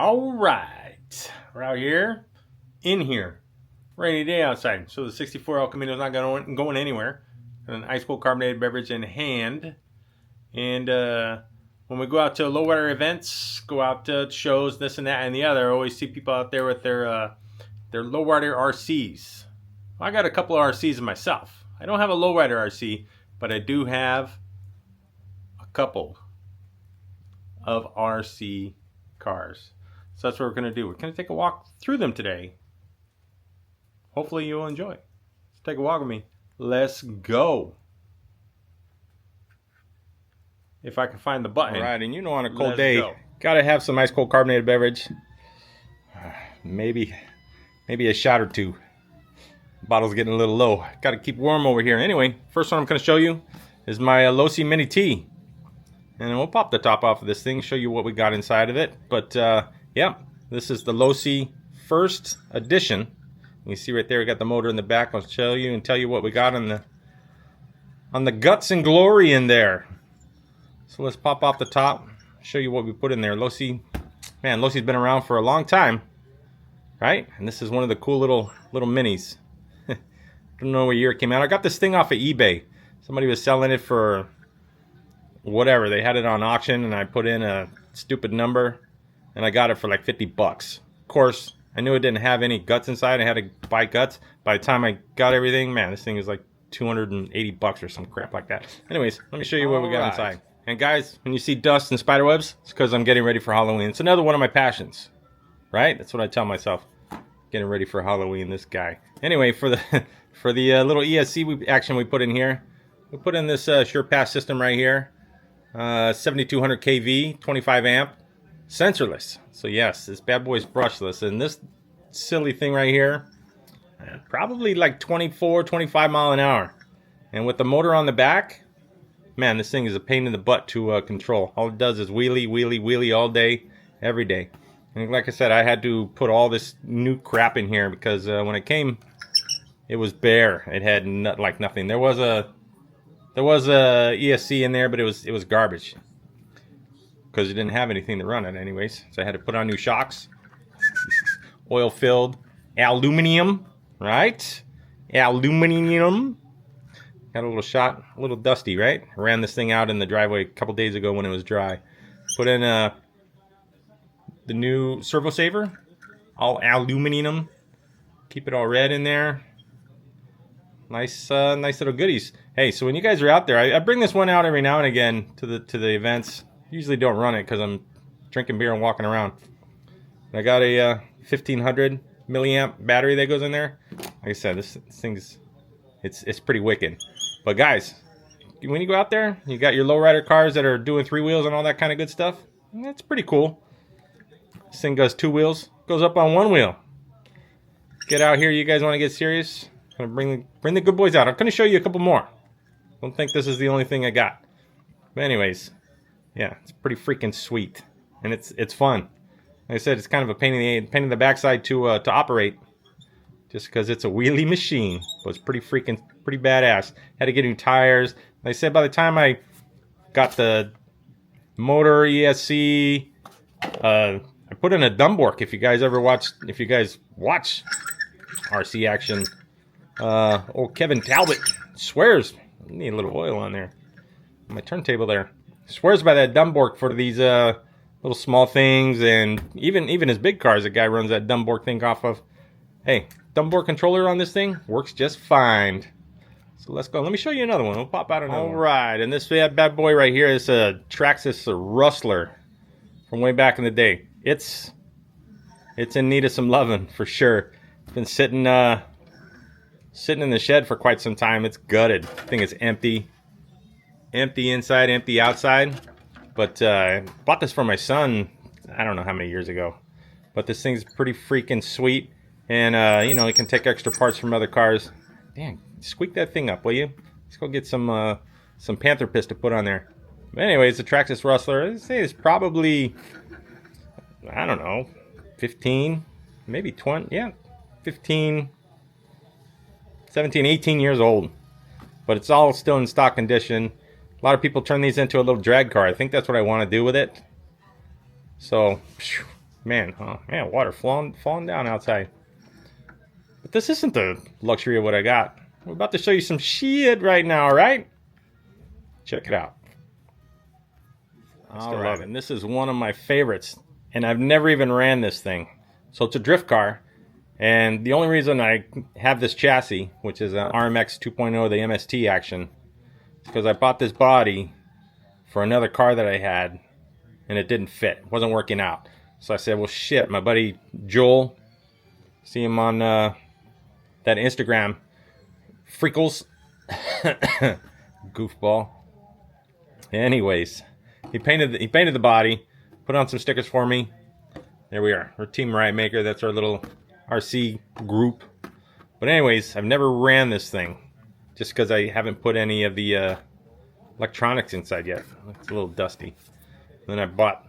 All right, we're out here, in here, rainy day outside. So the 64 El Camino is not going anywhere. Got an ice cold carbonated beverage in hand, and when we go out to lowrider events, go out to shows, this and that and the other, I always see people out there with their lowrider RCs. Well, I got a couple of RCs myself. I don't have a lowrider RC, but I do have a couple of RC cars. So that's what we're going to do. We're going to take a walk through them today. Hopefully you'll enjoy. Let's take a walk with me. Let's go. If I can find the button. All right, and you know on a cold day, gotta have some ice cold carbonated beverage. Maybe a shot or two. Bottle's getting a little low. Gotta keep warm over here. Anyway, first one I'm gonna show you is my Losi Mini T. And we'll pop the top off of this thing, show you what we got inside of it. But yeah, this is the Losi first edition. You see right there, we got the motor in the back. I'll show you and tell you what we got on the guts and glory in there. So let's pop off the top, show you what we put in there. Losi, man, Losi's been around for a long time, right? And this is one of the cool little minis. Don't know what year it came out. I got this thing off of eBay. Somebody was selling it for whatever. They had it on auction, and I put in a stupid number, and I got it for like 50 bucks. Of course, I knew it didn't have any guts inside. I had to buy guts. By the time I got everything, man, this thing is like 280 bucks or some crap like that. Anyways, let me show you what we got inside. And guys, when you see dust and spider webs, it's because I'm getting ready for Halloween. It's another one of my passions, right? That's what I tell myself. Getting ready for Halloween, this guy. Anyway, for the little ESC action we put in here, we put in this SurePass system right here. 7200 kV, 25 amp, sensorless. So yes, this bad boy's brushless. And this silly thing right here, probably like 24, 25 mile an hour. And with the motor on the back, man, this thing is a pain in the butt to control. All it does is wheelie, wheelie, wheelie all day, every day. And like I said, I had to put all this new crap in here because when it came, it was bare. It had like nothing. There was a ESC in there, but it was garbage because it didn't have anything to run it anyways. So I had to put on new shocks, oil-filled aluminum, right? Aluminum. Got a little shot, a little dusty, right? I ran this thing out in the driveway a couple days ago when it was dry. Put in the new servo saver, all aluminum. Keep it all red in there. Nice little goodies. Hey, so when you guys are out there, I bring this one out every now and again to the events. Usually don't run it because I'm drinking beer and walking around. I got a 1500 milliamp battery that goes in there. Like I said, this thing's it's pretty wicked. But guys, when you go out there, you got your lowrider cars that are doing 3 wheels and all that kind of good stuff. That's pretty cool. This thing does 2 wheels, goes up on 1 wheel. Get out here, you guys want to get serious? I'm gonna bring the good boys out. I'm gonna show you a couple more. Don't think this is the only thing I got. But anyways, yeah, it's pretty freaking sweet, and it's fun. Like I said, it's kind of a pain in the backside to operate, just because it's a wheelie machine. But it's pretty badass. Had to get new tires. Like I said, by the time I got the motor ESC, I put in a Dumbork. If you guys watch RC action. Old Kevin Talbot swears, I need a little oil on there, on my turntable there. Swears by that Dumbork for these little small things, and even his big cars. The guy runs that Dumbork thing off of. Hey, Dumbork controller on this thing works just fine. So let's go. Let me show you another one. We'll pop out another one. All right, and this bad boy right here is a Traxxas Rustler from way back in the day. It's in need of some loving for sure. It's been sitting in the shed for quite some time. It's gutted. I think it's empty inside, empty outside. But I bought this for my son, I don't know how many years ago. But this thing's pretty freaking sweet. And, you know, it can take extra parts from other cars. Damn, squeak that thing up, will you? Let's go get some Panther piss to put on there. But anyways, the Traxxas Rustler, I'd say it's probably, I don't know, 15, maybe 20, yeah, 15, 17, 18 years old. But it's all still in stock condition. A lot of people turn these into a little drag car. I think that's what I want to do with it. So, Man, oh man, water falling down outside. But this isn't the luxury of what I got. We're about to show you some shit right now, alright? Check it out. Alright, and this is one of my favorites. And I've never even ran this thing. So it's a drift car. And the only reason I have this chassis, which is an RMX 2.0, the MST action, is because I bought this body for another car that I had, and it didn't fit. It wasn't working out. So I said, well, shit, my buddy Joel, see him on that Instagram, Freckles, goofball. Anyways, he painted the body, put on some stickers for me. There we are. We're Team Riot Maker. That's our little RC group. But anyways, I've never ran this thing just because I haven't put any of the electronics inside yet. It's a little dusty. Then I bought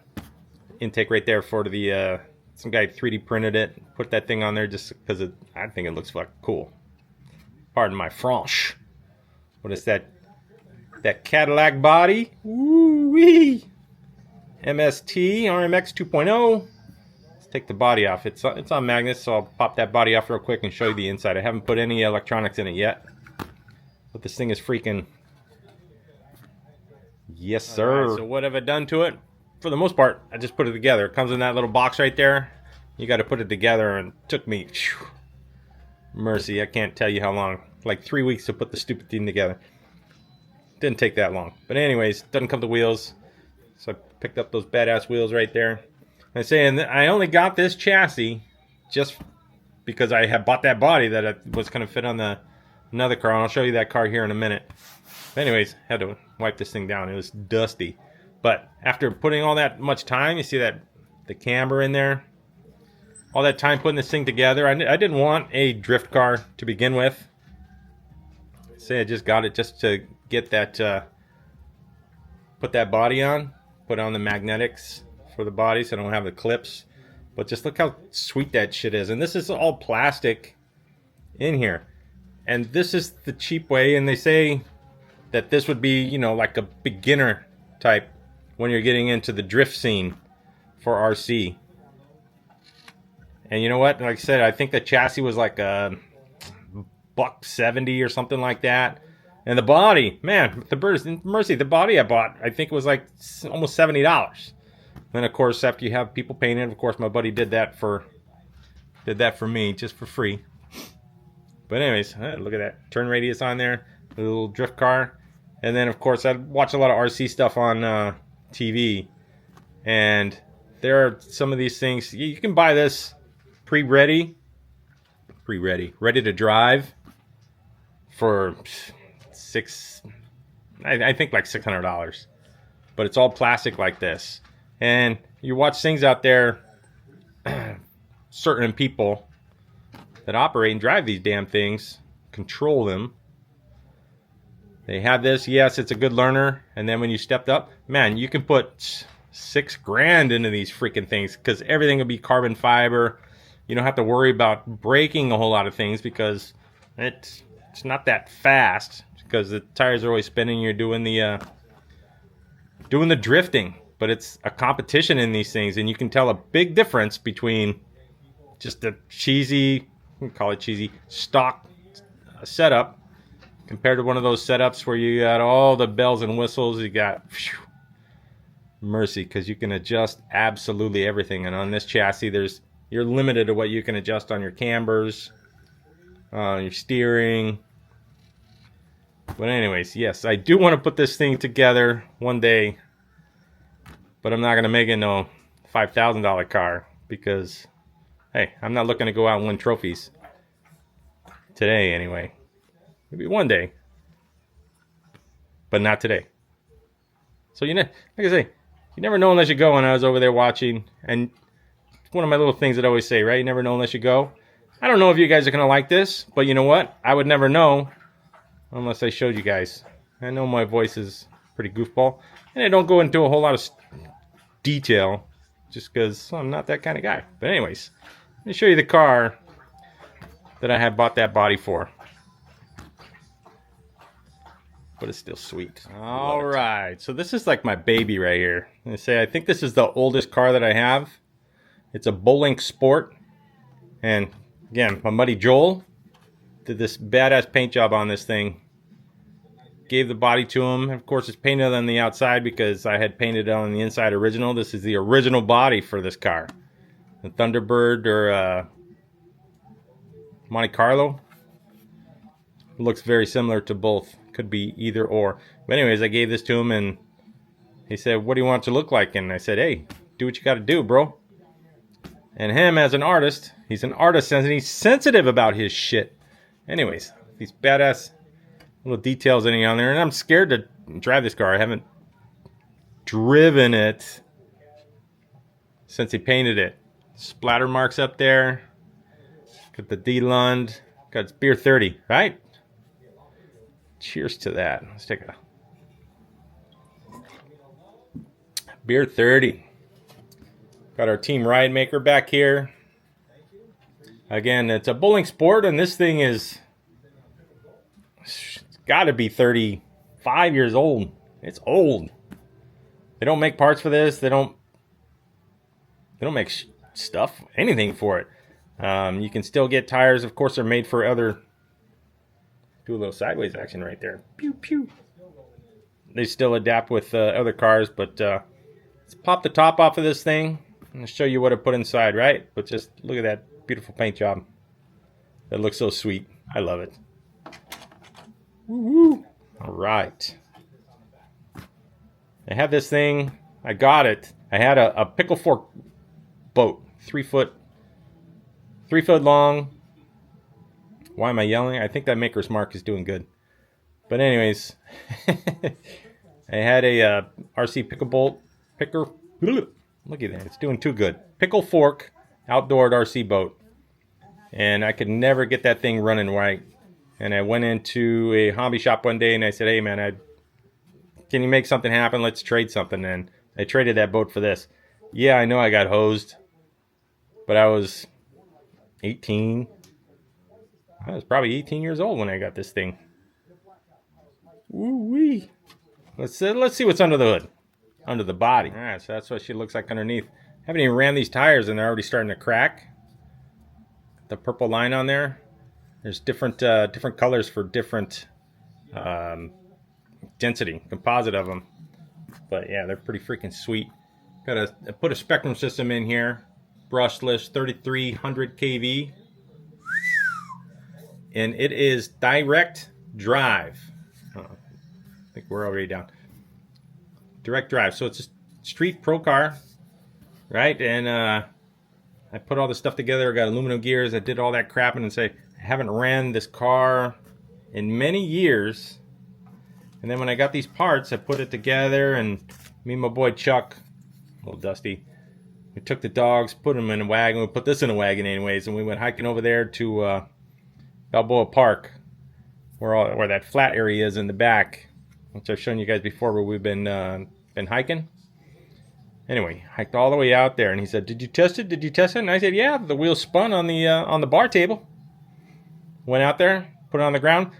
intake right there for the some guy 3D printed it, put that thing on there just because I think it looks fucking cool. Pardon my French. What is that? That Cadillac body? Woo-wee! MST RMX 2.0. Let's take the body off. It's on magnets, so I'll pop that body off real quick and show you the inside. I haven't put any electronics in it yet, but this thing is freaking. Yes, sir. Right, so what have I done to it? For the most part, I just put it together. It comes in that little box right there. You got to put it together, and it took me, mercy, I can't tell you how long. Like 3 weeks to put the stupid thing together. Didn't take that long. But anyways, doesn't come with wheels. So I picked up those badass wheels right there. I'm saying I only got this chassis just because I had bought that body that it was going to fit on another car. And I'll show you that car here in a minute. But anyways, had to wipe this thing down. It was dusty. But after putting all that much time, you see that the camber in there? All that time putting this thing together. I didn't want a drift car to begin with. Say I just got it just to get that, put that body on. Put on the magnetics for the body so I don't have the clips. But just look how sweet that shit is. And this is all plastic in here. And this is the cheap way. And they say that this would be, you know, like a beginner type when you're getting into the drift scene for RC. And you know what? Like I said, I think the chassis was like a $170 or something like that. And the body, man, the body I bought, I think it was like almost $70. Then of course, after you have people paint it, of course, my buddy did that for me just for free. But anyways, look at that turn radius on there, a little drift car. And then of course, I watch a lot of RC stuff on TV, and there are some of these things you can buy this ready to drive for I think like $600, but it's all plastic like this. And you watch things out there, certain people that operate and drive these damn things, control them. They have this, yes, it's a good learner, and then when you stepped up, man, you can put $6,000 into these freaking things because everything will be carbon fiber. You don't have to worry about breaking a whole lot of things because it's not that fast because the tires are always spinning. You're doing the drifting, but it's a competition in these things, and you can tell a big difference between just a cheesy, we call it cheesy, stock setup compared to one of those setups where you got all the bells and whistles. You got mercy because you can adjust absolutely everything, and on this chassis, you're limited to what you can adjust on your cambers, your steering. But anyways, yes, I do want to put this thing together one day, but I'm not going to make it no $5,000 car because, hey, I'm not looking to go out and win trophies today anyway. Maybe one day, but not today. So, like I say, you never know unless you go, and I was over there watching, and it's one of my little things that I always say, right? You never know unless you go. I don't know if you guys are going to like this, but you know what? I would never know unless I showed you guys. I know my voice is pretty goofball, and I don't go into a whole lot of detail just because I'm not that kind of guy. But anyways, let me show you the car that I had bought that body for. But it's still sweet. All right, so this is like my baby right here. I think this is the oldest car that I have. It's a Bowlink Sport. And again, my buddy Joel did this badass paint job on this thing. Gave the body to him. Of course, it's painted on the outside because I had painted it on the inside original. This is the original body for this car. The Thunderbird or Monte Carlo. It looks very similar to both. Could be either or. But anyways, I gave this to him and he said, what do you want it to look like? And I said, hey, do what you got to do, bro. And him as an artist, he's an artist and he's sensitive about his shit. Anyways, these badass little details in on there. And I'm scared to drive this car. I haven't driven it since he painted it. Splatter marks up there. Got the D-Lund. Got its beer 30, right? Cheers to that. Let's take a beer 30. Got our Team Ride Maker back here. Again, it's a Bowlink Sport, and this thing is got to be 35 years old. It's old. They don't make parts for this. They don't make stuff, anything for it. You can still get tires. Of course, they're made for other. Do a little sideways action right there. Pew pew. They still adapt with other cars, but let's pop the top off of this thing and show you what I put inside, right? But just look at that beautiful paint job. That looks so sweet. I love it. Woo-hoo. All right. I have this thing. I got it. I had a pickle fork boat, 3 foot long. Why am I yelling? I think that Maker's Mark is doing good. But anyways, I had a RC pickle bolt picker. Look at that, it's doing too good. Pickle fork outdoor RC boat, and I could never get that thing running right. And I went into a hobby shop one day and I said, hey man, can you make something happen? Let's trade something. And I traded that boat for this. Yeah, I know I got hosed, but I was 18. I was probably 18 years old when I got this thing. Woo-wee. Let's see what's under the hood. Under the body. Alright, so that's what she looks like underneath. I haven't even ran these tires and they're already starting to crack. The purple line on there. There's different colors for different density, composite of them. But yeah, they're pretty freaking sweet. I put a Spectrum system in here. Brushless, 3300 kV. And it is direct drive. I think we're already down. Direct drive. So it's a street pro car, right? And I put all this stuff together. I got aluminum gears. I did all that crap and say I haven't ran this car in many years. And then when I got these parts, I put it together, and me and my boy Chuck, a little dusty, we took the dogs, put them in a wagon. We put this in a wagon anyways, and we went hiking over there to Balboa Park, where that flat area is in the back, which I've shown you guys before, where we've been hiking. Anyway, hiked all the way out there, and he said, "Did you test it? Did you test it?" And I said, "Yeah." The wheels spun on the bar table. Went out there, put it on the ground,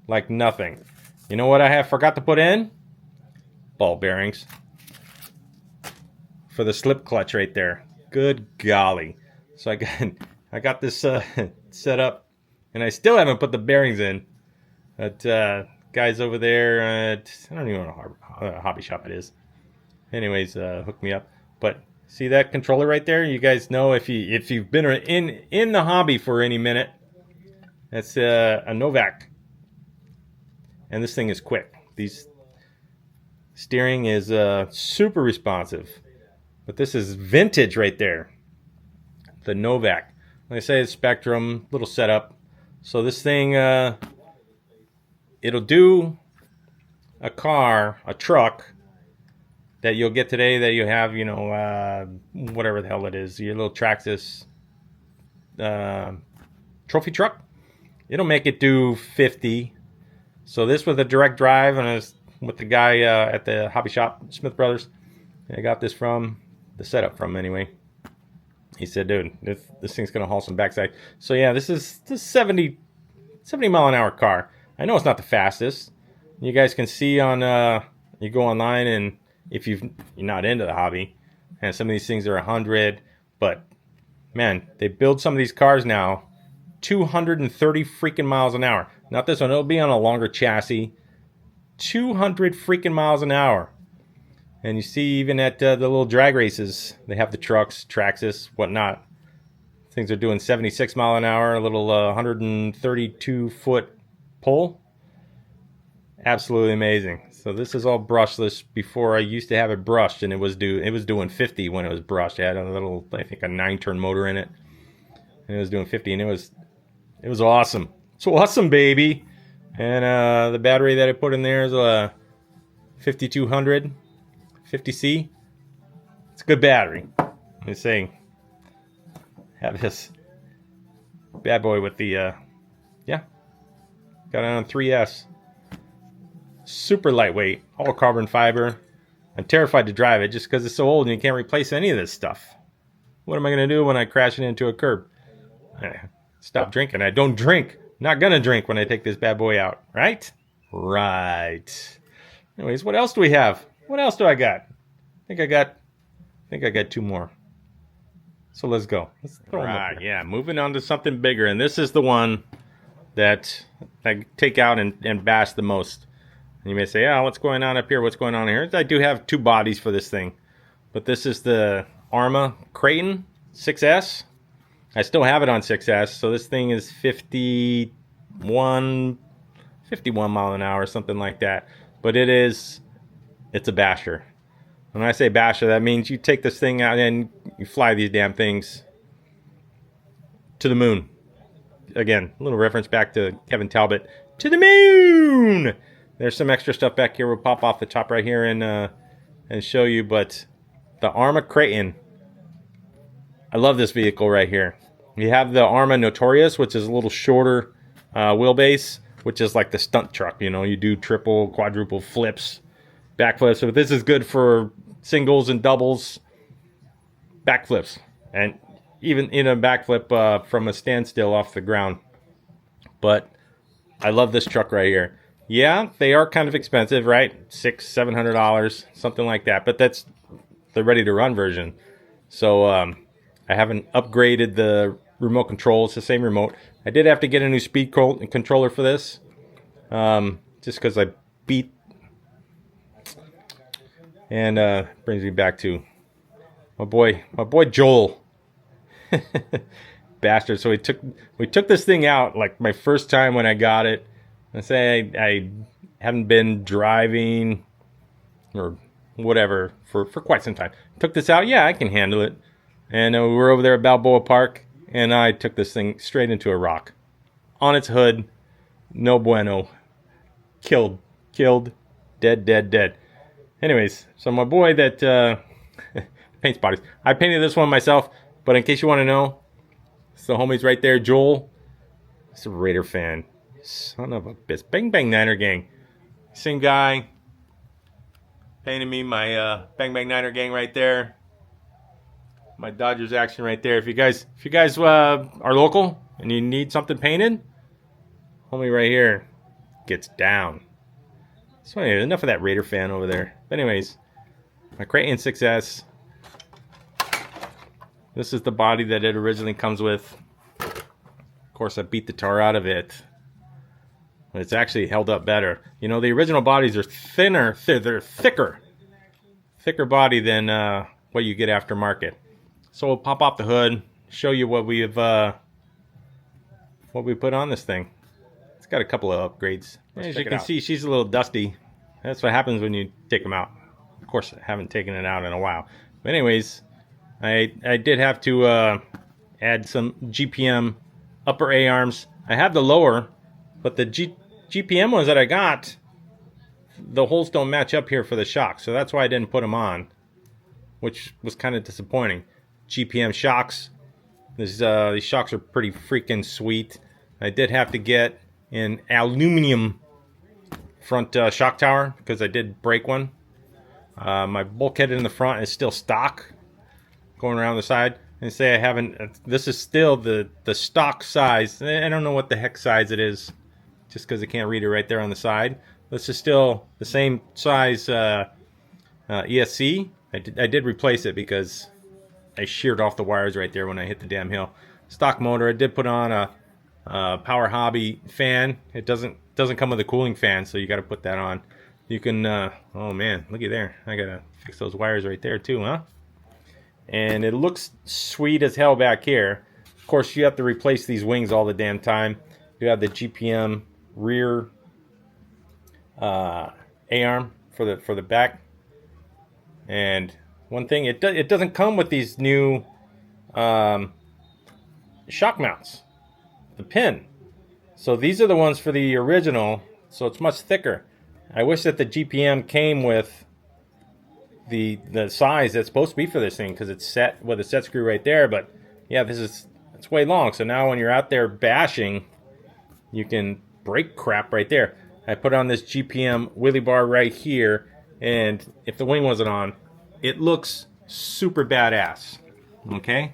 like nothing. You know what I forgot to put in? Ball bearings for the slip clutch right there. Good golly! So I got this set up, and I still haven't put the bearings in. But guys over there at, I don't even know what hobby shop it is. Anyways, hooked me up. But see that controller right there? You guys know if you've been in the hobby for any minute, that's a Novak, and this thing is quick. These steering is super responsive, but this is vintage right there. The Novak. Like I say, it's Spectrum, little setup. So this thing, it'll do a truck that you'll get today that you have, whatever the hell it is, your little Traxxas trophy truck. It'll make it do 50. So this with a direct drive, and it's with the guy at the hobby shop, Smith Brothers. I got this from the setup from anyway. He said, dude, this thing's going to haul some backside. So yeah, this is the 70 mile an hour car. I know it's not the fastest. You guys can see on, you go online, and if you're not into the hobby, and some of these things are 100. But man, they build some of these cars now 230 freaking miles an hour. Not this one, it'll be on a longer chassis. 200 freaking miles an hour. And you see even at the little drag races, they have the trucks, Traxxas, whatnot. Things are doing 76 mile an hour, a little 132 foot pull. Absolutely amazing. So this is all brushless. Before, I used to have it brushed, and it was doing 50 when it was brushed. It had a little, I think, a 9-turn motor in it, and it was doing 50, and it was awesome. It's awesome, baby. And the battery that I put in there is a 5200 50C. It's a good battery. I'm just saying, have this bad boy with the yeah, got it on 3S. Super lightweight, all carbon fiber. I'm terrified to drive it just because it's so old and you can't replace any of this stuff. What am I going to do when I crash it into a curb? Stop drinking. I don't drink. Not going to drink when I take this bad boy out. Right? Right. Anyways, what else do we have? What else do I got? I think I got 2 more. So let's go. Let's throw them up here. Yeah, moving on to something bigger. And this is the one that I take out and bash the most. And you may say, oh, what's going on up here? What's going on here? I do have 2 bodies for this thing. But this is the Arrma Creighton 6S. I still have it on 6S. So this thing is 51 mile an hour, something like that. But it's a basher. When I say basher, that means you take this thing out and you fly these damn things to the moon. Again, a little reference back to Kevin Talbot. To the moon! There's some extra stuff back here. We'll pop off the top right here and show you. But the Arrma Creighton, I love this vehicle right here. You have the Arrma Notorious, which is a little shorter wheelbase, which is like the stunt truck. You know, you do triple, quadruple flips, backflips. So this is good for singles and doubles, backflips, and even in a backflip from a standstill off the ground. But I love this truck right here. Yeah, they are kind of expensive, right? $600-700, something like that. But that's the ready-to-run version. So I haven't upgraded the remote control. It's the same remote. I did have to get a new speed controller for this, just because I beat. And brings me back to my boy Joel. Bastard. So we took this thing out like my first time when I got it. I say I haven't been driving or whatever for quite some time. Took this out. Yeah, I can handle it. And we were over there at Balboa Park, and I took this thing straight into a rock. On its hood. No bueno. Killed. Dead. Anyways, so my boy that paints bodies. I painted this one myself, but in case you want to know, it's the homies right there, Joel. He's a Raider fan. Son of a bitch. Bang Bang Niner Gang. Same guy. Painted me my Bang Bang Niner Gang right there. My Dodgers action right there. If you guys are local and you need something painted, homie right here gets down. So anyway, enough of that Raider fan over there. But anyways, my Creighton 6S. This is the body that it originally comes with. Of course, I beat the tar out of it. It's actually held up better. You know, the original bodies are thinner. They're thicker. Thicker body than what you get aftermarket. So we'll pop off the hood, show you what we put on this thing. It's got a couple of upgrades. As you can see, she's a little dusty. That's what happens when you take them out. Of course, I haven't taken it out in a while. But anyways, I did have to add some GPM upper A-arms. I have the lower, but the GPM ones that I got, the holes don't match up here for the shocks. So that's why I didn't put them on, which was kind of disappointing. GPM shocks. These shocks are pretty freaking sweet. I did have to get an aluminum front shock tower because I did break one. My bulkhead in the front is still stock going around the side. And say I haven't, this is still the stock size. I don't know what the heck size it is just because I can't read it right there on the side. This is still the same size ESC, I did replace it because I sheared off the wires right there when I hit the damn hill. Stock motor. I did put on a Power Hobby fan. It doesn't come with a cooling fan, so you got to put that on. You can. Oh man, looky there. I gotta fix those wires right there too, huh? And it looks sweet as hell back here. Of course, you have to replace these wings all the damn time. You have the GPM rear A-arm for the back. And one thing, it doesn't come with these new shock mounts, the pin. So these are the ones for the original, so it's much thicker. I wish that the GPM came with the size that's supposed to be for this thing, because it's set with a set screw right there. But yeah, it's way long. So now when you're out there bashing, you can break crap right there. I put on this GPM wheelie bar right here, and if the wing wasn't on, it looks super badass. Okay,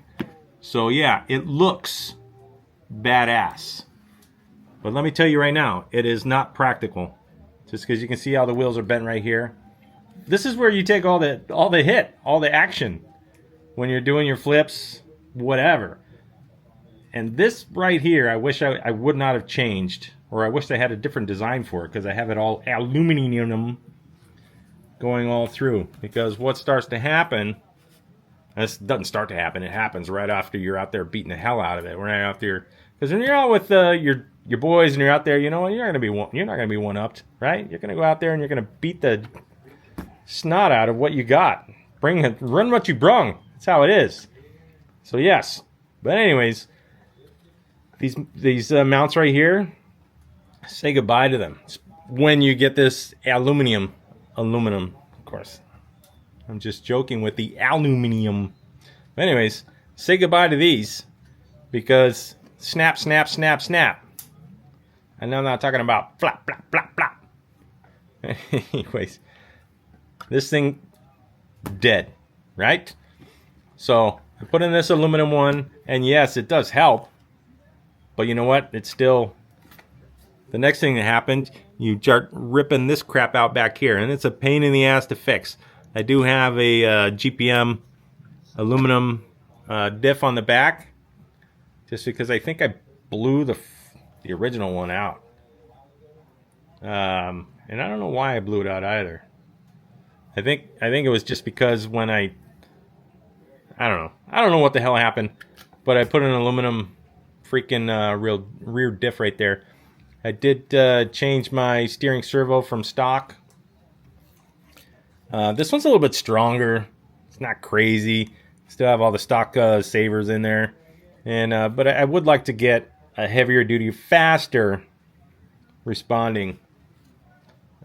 so yeah, it looks badass. But let me tell you right now, it is not practical. Just because you can see how the wheels are bent right here. This is where you take all the action when you're doing your flips, whatever. And this right here, I wish I would not have changed, or I wish they had a different design for it, because I have it all aluminum going all through. Because what starts to happen, this doesn't start to happen, it happens right after you're out there beating the hell out of it. Right out there, because when you're out with your boys and you're out there, you know, you're not gonna be one upped, right? You're gonna go out there and you're gonna beat the snot out of what you got. Run what you brung. That's how it is. So yes, but anyways, these mounts right here, say goodbye to them when you get this aluminum. Of course, I'm just joking with the aluminum. But anyways, say goodbye to these, because snap, snap, snap, snap. And I'm not talking about flap, flap, flap, flap. Anyways, this thing dead, right? So I put in this aluminum one, and yes, it does help. But you know what? It's still, the next thing that happened, you start ripping this crap out back here, and it's a pain in the ass to fix. I do have a GPM aluminum diff on the back, just because I think I blew the original one out. And I don't know why I blew it out either. I think it was just because when I don't know what the hell happened, but I put an aluminum freaking rear diff right there. I did change my steering servo from stock. This one's a little bit stronger. It's not crazy. Still have all the stock savers in there, and but I would like to get a heavier duty, faster responding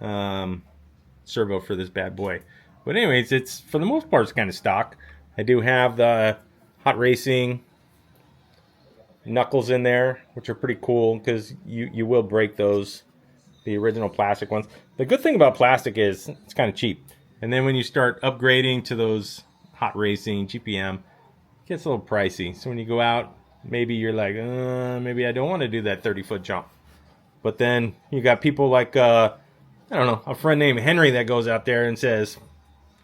servo for this bad boy. But anyways, it's, for the most part, it's kind of stock. I do have the Hot Racing knuckles in there, which are pretty cool, because you will break those, the original plastic ones. The good thing about plastic is it's kind of cheap. And then when you start upgrading to those Hot Racing GPM, it gets a little pricey. So when you go out, maybe you're like, maybe I don't want to do that 30-foot jump. But then you got people like, I don't know, a friend named Henry that goes out there and says,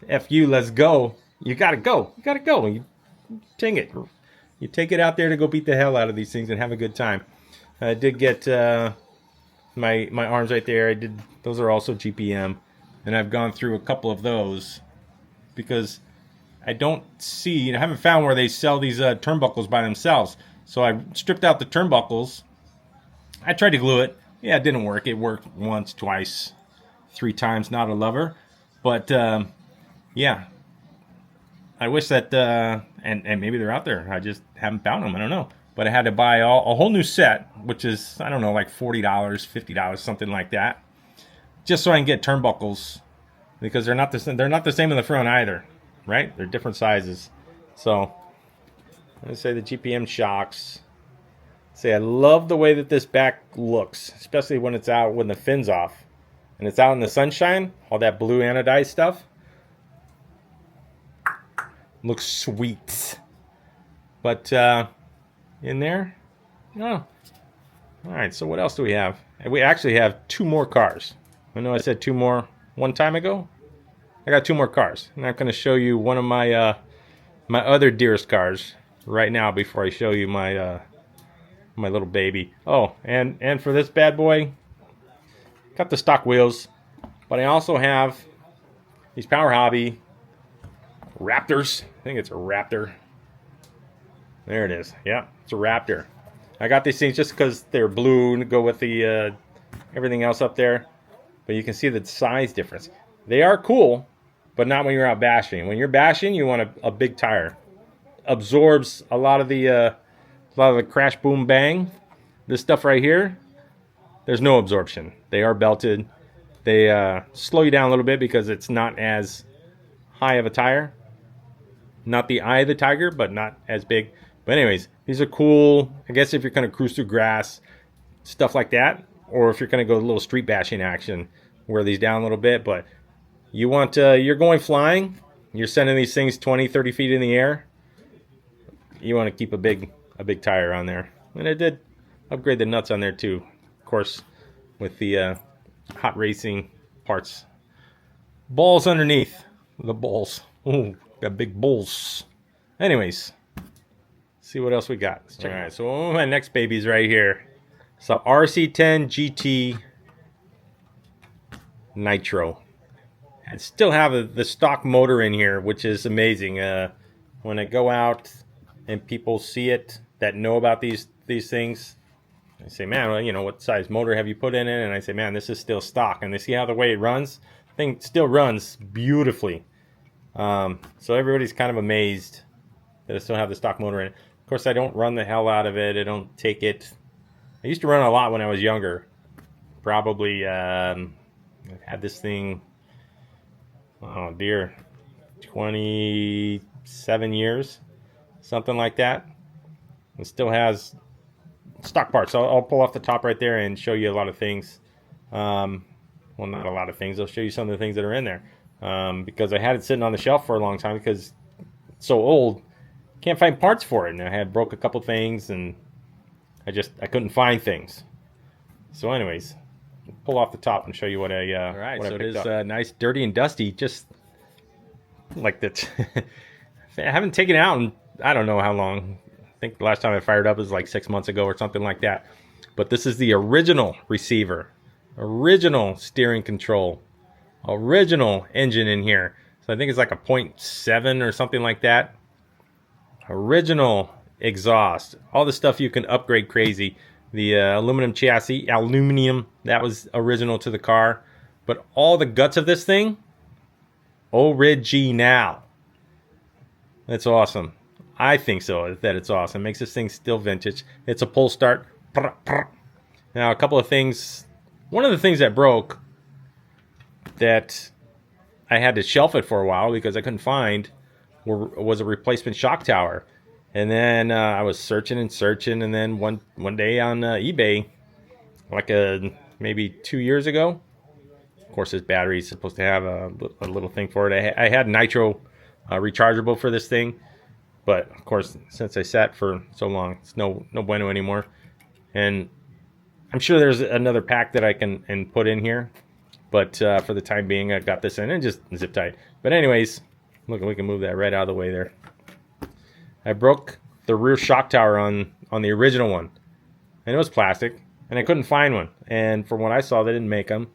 F you, let's go. You gotta go. You gotta go. You ting it. You take it out there to go beat the hell out of these things and have a good time. I did get my arms right there. Those are also GPM. And I've gone through a couple of those because I haven't found where they sell these turnbuckles by themselves. So I stripped out the turnbuckles. I tried to glue it. Yeah, it didn't work. It worked once, twice, 3 times. Not a lover. But yeah, I wish that, and maybe they're out there. I just haven't found them. I don't know. But I had to buy a whole new set, which is, I don't know, like $40, $50, something like that, just so I can get turnbuckles, because they're not the same in the front either, right? They're different sizes. So let's say the GPM shocks. Say I love the way that this back looks, especially when it's out, when the fin's off and it's out in the sunshine. All that blue anodized stuff looks sweet. But in there, no. All right. So what else do we have? We actually have 2 more cars. I know I said 2 more one time ago. I got 2 more cars. And I'm going to show you one of my my other dearest cars right now before I show you my my little baby. Oh, and for this bad boy, got the stock wheels, but I also have these Power Hobby Raptors. I think it's a Raptor. There it is. Yeah, it's a Raptor. I got these things just because they're blue to go with the everything else up there. But you can see the size difference. They are cool, but not when you're out bashing. When you're bashing, you want a big tire. Absorbs a lot of the crash, boom, bang. This stuff right here, there's no absorption. They are belted. They slow you down a little bit because it's not as high of a tire. Not the eye of the tiger, but not as big. But anyways, these are cool. I guess if you're going to cruise through grass, stuff like that. Or if you're going to go a little street bashing action, wear these down a little bit. But you want, you're going flying. You're sending these things 20, 30 feet in the air. You want to keep a big tire on there. And I did upgrade the nuts on there too. Of course, with the hot racing parts. Balls underneath. The balls. Ooh, got big balls. Anyways. See what else we got. All right, so one of my next babies right here. So RC10 GT Nitro. I still have the stock motor in here, which is amazing. When I go out and people see it that know about these things, I say, man, well, you know, what size motor have you put in it? And I say, man, this is still stock. And they see how the way it runs. The thing still runs beautifully. So everybody's kind of amazed that I still have the stock motor in it. Of course, I don't run the hell out of it. I don't take it. I used to run a lot when I was younger. Probably, I've had this thing, oh dear, 27 years, something like that. It still has stock parts. So I'll pull off the top right there and show you a lot of things. Well, not a lot of things. I'll show you some of the things that are in there. Because I had it sitting on the shelf for a long time because it's so old. Can't find parts for it, and I had broke a couple things, and I couldn't find things. So, anyways, pull off the top and show you what I all right. What so I picked it is nice, dirty, and dusty, just like that. I haven't taken it out in I don't know how long. I think the last time I fired up was like 6 months ago or something like that. But this is the original receiver, original steering control, original engine in here. So I think it's like a 0.7 or something like that. Original exhaust, all the stuff you can upgrade crazy. The aluminum chassis, that was original to the car. But all the guts of this thing, original. That's awesome. I think so, that it's awesome. Makes this thing still vintage. It's a pull start. Now, a couple of things. One of the things that broke that I had to shelf it for a while because I couldn't find was a replacement shock tower. And then I was searching and searching, and then one day on eBay, like maybe 2 years ago, of course this battery is supposed to have a little thing for it. I had nitro rechargeable for this thing, but of course since I sat for so long, it's no bueno anymore. And I'm sure there's another pack that I can put in here, but for the time being I got this in and just zip tied. But anyways, look, we can move that right out of the way there. I broke the rear shock tower on the original one, and it was plastic, and I couldn't find one. And from what I saw, they didn't make them.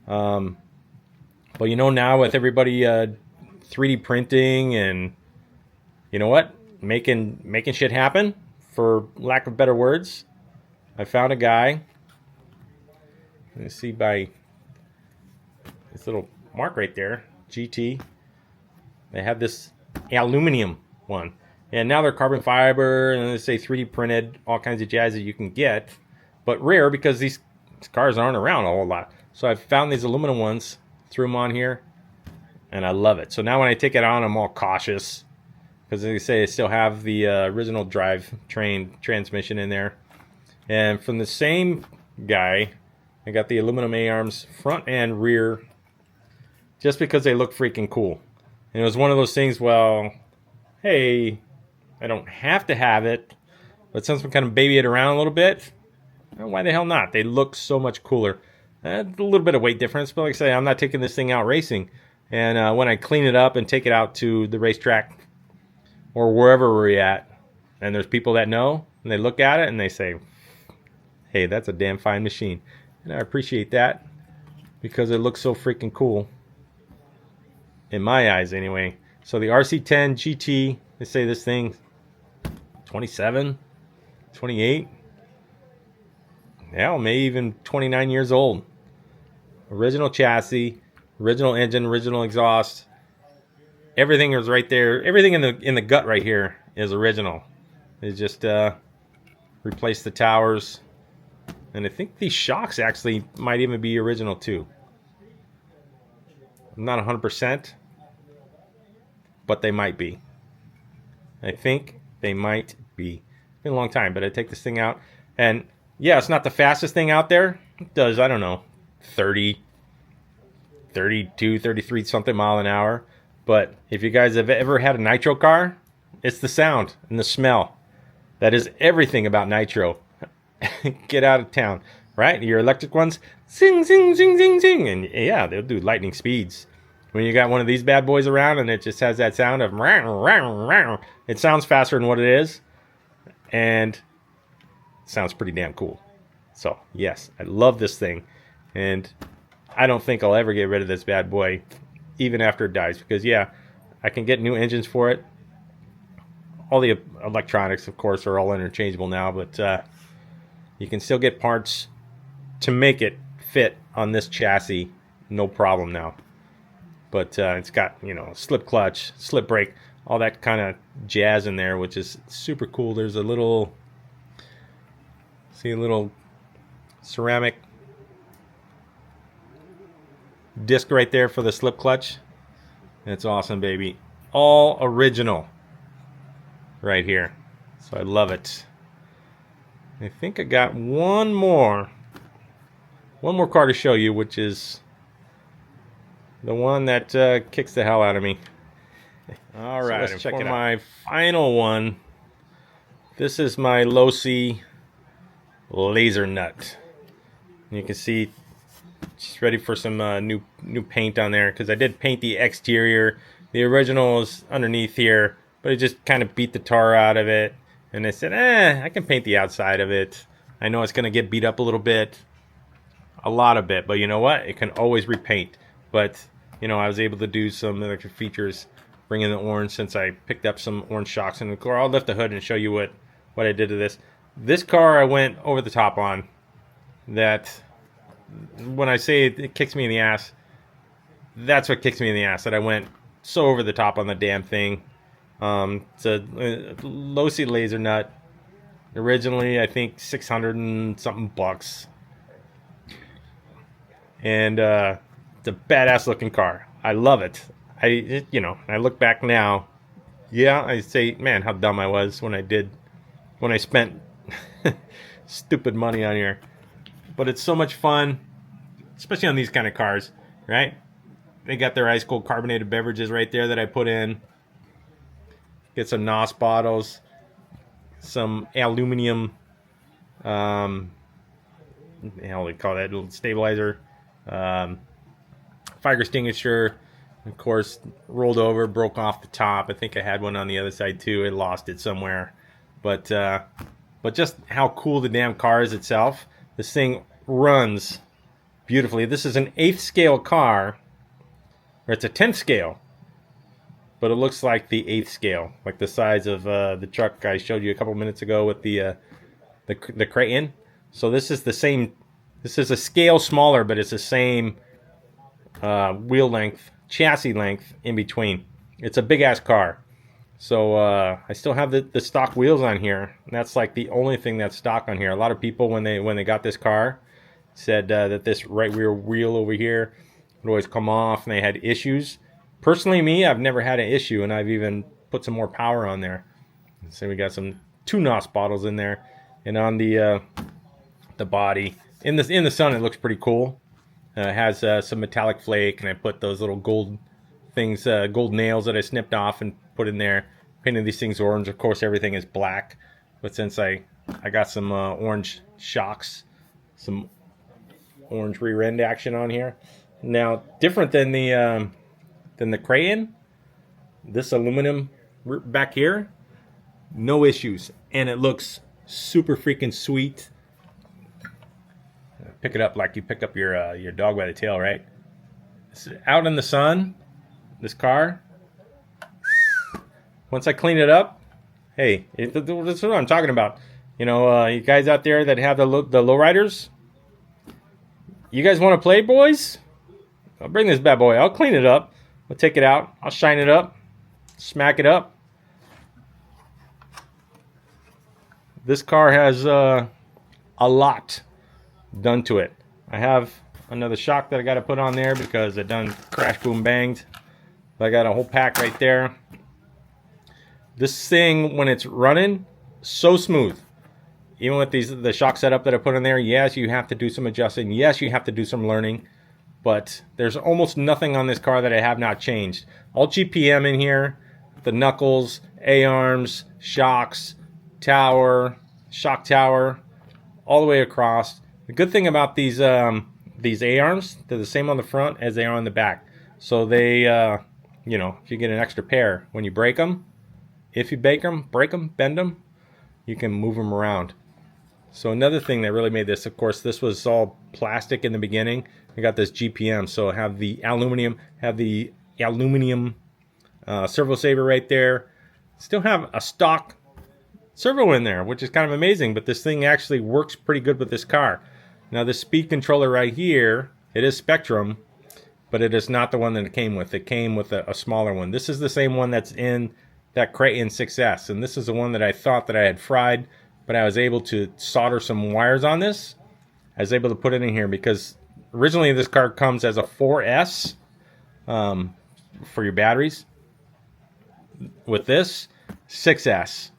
But you know, now with everybody 3D printing and you know what, making shit happen, for lack of better words, I found a guy. Let's see by this little mark right there, GT. They have this aluminum one. And now they're carbon fiber, and they say 3D printed, all kinds of jazz that you can get. But rare because these cars aren't around a whole lot. So I found these aluminum ones, threw them on here, and I love it. So now when I take it on, I'm all cautious. Because as I say, I still have the original drivetrain transmission in there. And from the same guy, I got the aluminum A-arms front and rear, just because they look freaking cool. And it was one of those things, well, hey, I don't have to have it, but since we kind of baby it around a little bit, why the hell not? They look so much cooler. A little bit of weight difference, but like I say, I'm not taking this thing out racing. And when I clean it up and take it out to the racetrack or wherever we're at, and there's people that know, and they look at it and they say, hey, that's a damn fine machine. And I appreciate that because it looks so freaking cool. In my eyes, anyway. So the RC10 GT, they say this thing 27, 28, yeah, maybe even 29 years old. Original chassis, original engine, original exhaust. Everything is right there. Everything in the gut right here is original. They just replaced the towers, and I think these shocks actually might even be original too. I'm not 100%, but they might be. I think they might be. It's been a long time, but I take this thing out, and yeah, it's not the fastest thing out there. It does, I don't know, 30, 32, 33 something mile an hour. But if you guys have ever had a nitro car, it's the sound and the smell. That is everything about nitro. Get out of town, right? Your electric ones, zing, zing, zing, zing, zing. And yeah, they'll do lightning speeds. When you got one of these bad boys around and it just has that sound of row, row, row, it sounds faster than what it is. And it sounds pretty damn cool. So, yes, I love this thing. And I don't think I'll ever get rid of this bad boy, even after it dies. Because, yeah, I can get new engines for it. All the electronics, of course, are all interchangeable now. But you can still get parts to make it fit on this chassis. No problem now. But it's got, you know, slip clutch, slip brake, all that kind of jazz in there, which is super cool. There's a little, see a little ceramic disc right there for the slip clutch. It's awesome, baby. All original right here. So I love it. I think I got one more car to show you, which is the one that kicks the hell out of me. All right, so let's check it out. My final one, this is my Losi laser nut. You can see she's ready for some new paint on there, because I did paint the exterior. The original is underneath here, but it just kind of beat the tar out of it. And I said, I can paint the outside of it. I know it's going to get beat up a little bit, a lot of it, but you know what? It can always repaint. But you know, I was able to do some electric features, bring in the orange, since I picked up some orange shocks in the car. I'll lift the hood and show you what I did to this. This car I went over the top on. That, when I say it kicks me in the ass, that's what kicks me in the ass. That I went so over the top on the damn thing. It's a Losi laser nut. Originally, I think 600 and something bucks. And it's a badass looking car. I love it. You know, I look back now. Yeah, I say, man, how dumb I was when I spent stupid money on here. But it's so much fun, especially on these kind of cars, right? They got their ice cold carbonated beverages right there that I put in. Get some NOS bottles, some aluminum, hell, they call that, little stabilizer, fire extinguisher. Of course, rolled over, broke off the top. I think I had one on the other side too. I lost it somewhere. But just how cool the damn car is itself. This thing runs beautifully. This is an 8th scale car, or it's a 10th scale, but it looks like the 8th scale, like the size of the truck I showed you a couple minutes ago with the Creighton. So this is the same. This is a scale smaller, but it's the same wheel length, chassis length in between. It's a big ass car. So I still have the stock wheels on here. And that's like the only thing that's stock on here. A lot of people, when they got this car, said that this right rear wheel over here would always come off, and they had issues. Personally, me, I've never had an issue, and I've even put some more power on there. So we got some 2 NOS bottles in there, and on the body, in the sun, it looks pretty cool. It has some metallic flake, and I put those little gold things, gold nails that I snipped off and put in there. Painted these things orange. Of course, everything is black, but since I got some orange shocks, some orange rear end action on here. Now, different than the than the Crayon. This aluminum back here, no issues. And it looks super freaking sweet. Pick it up like you picked up your dog by the tail, right? It's out in the sun, this car. Once I clean it up, hey, that's what I'm talking about. You know, you guys out there that have the Lowriders, you guys want to play, boys? I'll bring this bad boy. I'll clean it up. I'll take it out. I'll shine it up. Smack it up. This car has a lot done to it. I have another shock that I got to put on there because it done crash, boom, banged. I got a whole pack right there. This thing, when it's running, so smooth. Even with the shock setup that I put in there, yes, you have to do some adjusting. Yes, you have to do some learning. But there's almost nothing on this car that I have not changed. All GPM in here. The knuckles, A-arms, shocks, tower, shock tower, all the way across. The good thing about these A-arms, they're the same on the front as they are on the back. So they, you know, if you get an extra pair, when you break them, if you break them, bend them, you can move them around. So another thing that really made this, of course, this was all plastic in the beginning. I got this GPM, so I have the aluminum, servo saver right there. Still have a stock servo in there, which is kind of amazing, but this thing actually works pretty good with this car. Now this speed controller right here, it is Spectrum, but it is not the one that it came with. It came with a smaller one. This is the same one that's in that Crayon 6S, and this is the one that I thought that I had fried, but I was able to solder some wires on this. I was able to put it in here because originally this car comes as a 4S for your batteries. With this, 6S.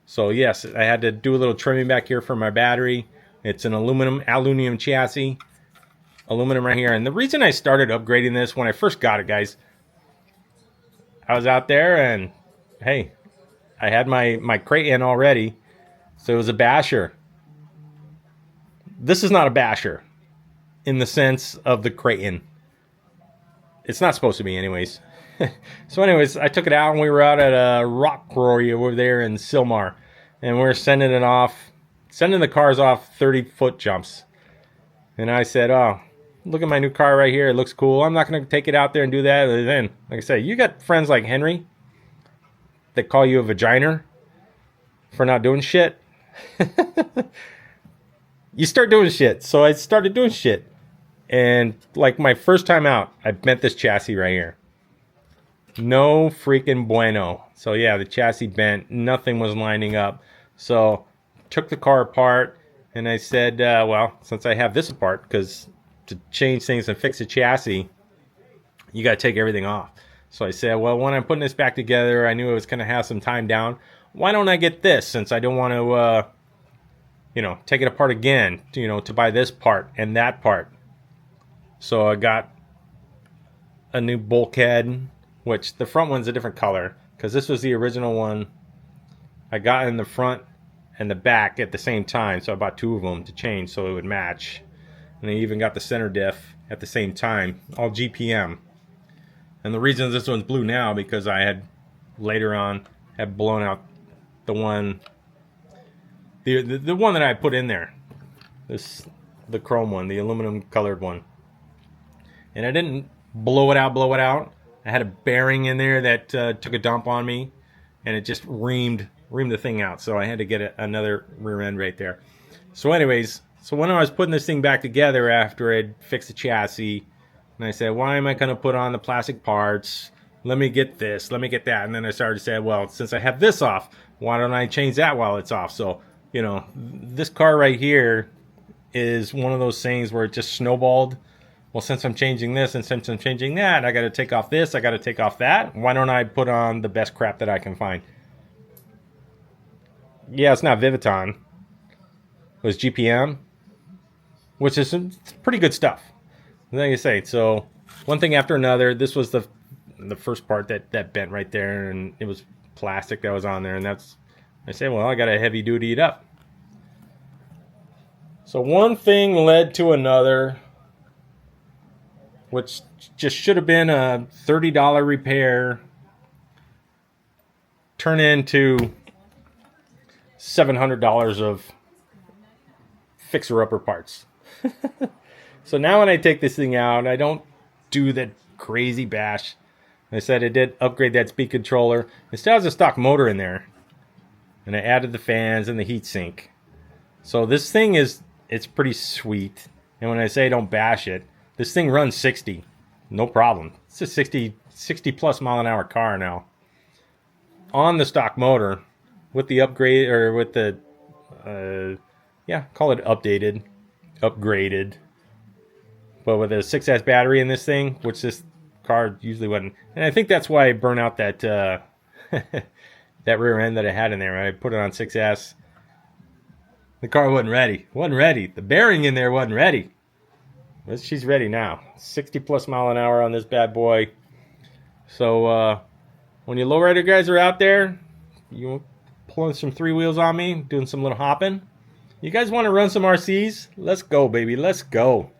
So yes, I had to do a little trimming back here for my battery. It's an aluminum chassis. Aluminum right here. And the reason I started upgrading this when I first got it, guys, I was out there and, hey, I had my Crayon already. So it was a basher. This is not a basher in the sense of the Crayon. It's not supposed to be anyways. So anyways, I took it out and we were out at a rock quarry over there in Silmar. And we were sending the cars off 30-foot jumps. And I said, oh, look at my new car right here. It looks cool. I'm not going to take it out there and do that. And then, like I said, you got friends like Henry that call you a vagina for not doing shit. You start doing shit. So I started doing shit. And like my first time out, I bent this chassis right here. No freaking bueno. So yeah, the chassis bent. Nothing was lining up. So took the car apart and I said, well, since I have this apart, because to change things and fix a chassis, you got to take everything off. So I said, well, when I'm putting this back together, I knew it was going to have some time down. Why don't I get this, since I don't want to, you know, take it apart again, you know, to buy this part and that part. So I got a new bulkhead, which the front one's a different color, because this was the original one I got in the front and the back at the same time. So I bought two of them to change so it would match. And I even got the center diff at the same time, all GPM. And the reason this one's blue now, because I had later on had blown out the one, the one that I put in there, the chrome one, the aluminum colored one. And I didn't blow it out. I had a bearing in there that took a dump on me, and it just reamed the thing out. So I had to get another rear end right there. So anyways, so when I was putting this thing back together after I'd fixed the chassis, and I said, why am I going to put on the plastic parts? Let me get this, let me get that. And then I started to say, well, since I have this off, why don't I change that while it's off? So, you know, this car right here is one of those things where it just snowballed. Well, since I'm changing this and since I'm changing that, I got to take off this, I got to take off that. Why don't I put on the best crap that I can find? Yeah, it's not Viviton. It was GPM, which is some pretty good stuff. Like I say, so one thing after another. This was the first part that bent right there, and it was plastic that was on there, and that's, I said, well, I got to heavy duty it up. So one thing led to another. which just should have been a $30 repair, turn into $700 of fixer-upper parts. So now when I take this thing out, I don't do that crazy bash. I said I did upgrade that speed controller. It still has a stock motor in there. And I added the fans and the heatsink. So this thing it's pretty sweet. And when I say don't bash it, this thing runs 60. No problem. It's a 60 plus mile an hour car now. On the stock motor, with the upgrade, or with the, call it upgraded. But with a 6S battery in this thing, which this car usually wasn't. And I think that's why I burnt out that that rear end that I had in there. I put it on 6S. The car wasn't ready. The bearing in there wasn't ready. But she's ready now. 60 plus mile an hour on this bad boy. So when you lowrider guys are out there, you pulling some 3 wheels on me, doing some little hopping. You guys want to run some RCs? Let's go, baby. Let's go.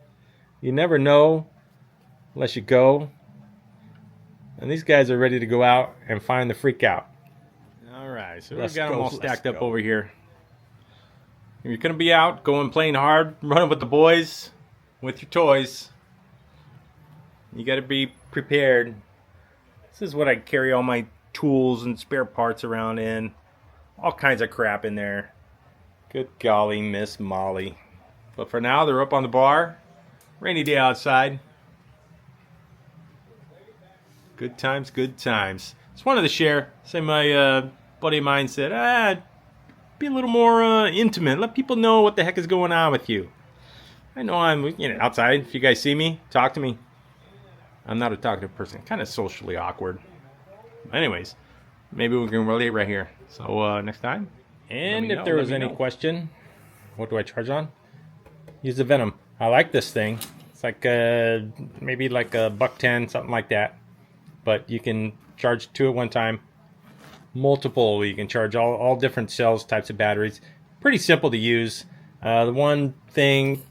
You never know unless you go. And these guys are ready to go out and find the freak out. All right, so we've got them all stacked up over here. If you're going to be out, going playing hard, running with the boys, with your toys, you got to be prepared. This is what I carry all my tools and spare parts around in. All kinds of crap in there. Good golly, Miss Molly. But for now, they're up on the bar. Rainy day outside. Good times, good times. Just wanted to share. Say my buddy of mine said, be a little more intimate. Let people know what the heck is going on with you. I know I'm outside. If you guys see me, talk to me. I'm not a talkative person. Kind of socially awkward. Anyways, maybe we can relate right here. So next time. And if there was any question, what do I charge on? Use the Venom. I like this thing. It's like maybe like $110, something like that. But you can charge 2 at one time. Multiple. You can charge all different cells, types of batteries. Pretty simple to use. The one thing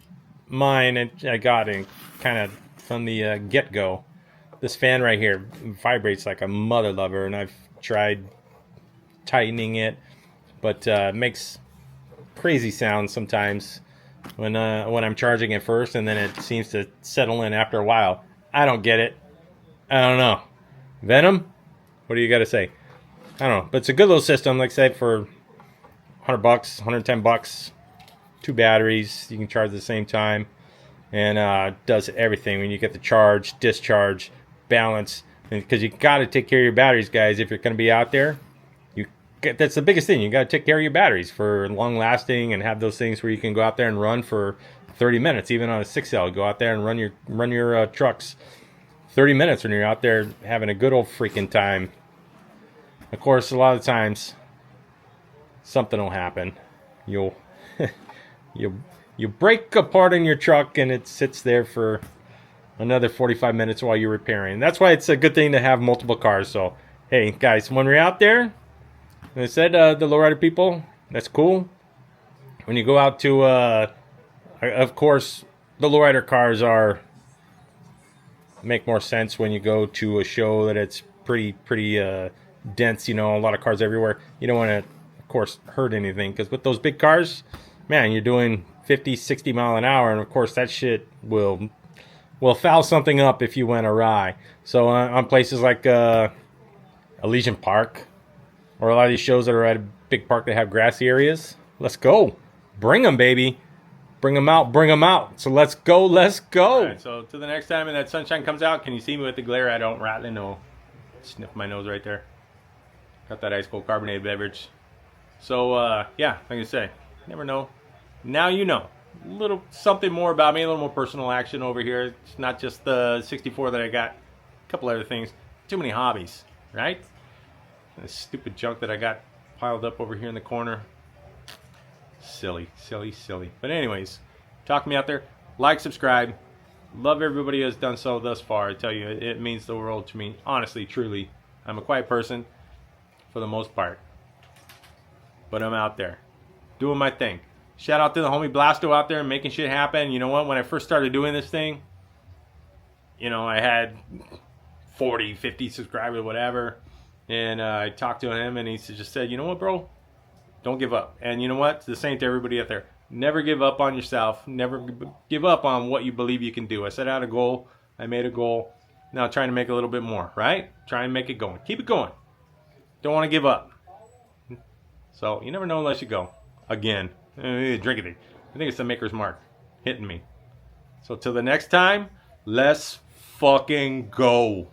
mine I got in kind of from the get-go. This fan right here vibrates like a mother lover, and I've tried tightening it, but it makes crazy sounds sometimes when I'm charging it first, and then it seems to settle in after a while. I don't get it. I don't know. Venom? What do you got to say? I don't know, but it's a good little system. Like I said, for $100, $110, 2 batteries, you can charge at the same time, and does everything. When you get the charge, discharge, balance, because you got to take care of your batteries, guys. If you're going to be out there, that's the biggest thing. You got to take care of your batteries for long lasting, and have those things where you can go out there and run for 30 minutes, even on a 6L. Go out there and run your trucks 30 minutes when you're out there having a good old freaking time. Of course, a lot of times something will happen. You'll break a part in your truck, and it sits there for another 45 minutes while you're repairing. That's why it's a good thing to have multiple cars. So, hey, guys, when we're out there, like I said, the lowrider people, that's cool. When you go out to, of course, the lowrider cars make more sense when you go to a show that it's pretty dense, a lot of cars everywhere. You don't want to, of course, hurt anything, because with those big cars, man, you're doing 50, 60 mile an hour, and of course that shit will foul something up if you went awry. So on places like Elysian Park, or a lot of these shows that are at a big park that have grassy areas, let's go. Bring them, baby. Bring them out. So let's go. All right, so to the next time and that sunshine comes out, can you see me with the glare? I don't rightly know. Sniff my nose right there. Got that ice cold carbonated beverage. So yeah, like I say, never know. Now you know. A little something more about me, a little more personal action over here. It's not just the 64 that I got. A couple other things. Too many hobbies, right? This stupid junk that I got piled up over here in the corner. Silly. But anyways, talk to me out there. Like, subscribe. Love everybody who has done so thus far. I tell you, it means the world to me. Honestly, truly. I'm a quiet person for the most part. But I'm out there doing my thing. Shout out to the homie Blasto out there making shit happen. You know what? When I first started doing this thing, you know, I had 40, 50 subscribers, whatever. And I talked to him, and he just said, you know what, bro? Don't give up. And you know what? It's the same to everybody out there. Never give up on yourself. Never give up on what you believe you can do. I set out a goal. I made a goal. Now trying to make a little bit more, right? Try and make it going. Keep it going. Don't want to give up. So you never know unless you go. Again. Drink it. I think it's the Maker's Mark hitting me. So till the next time, let's fucking go.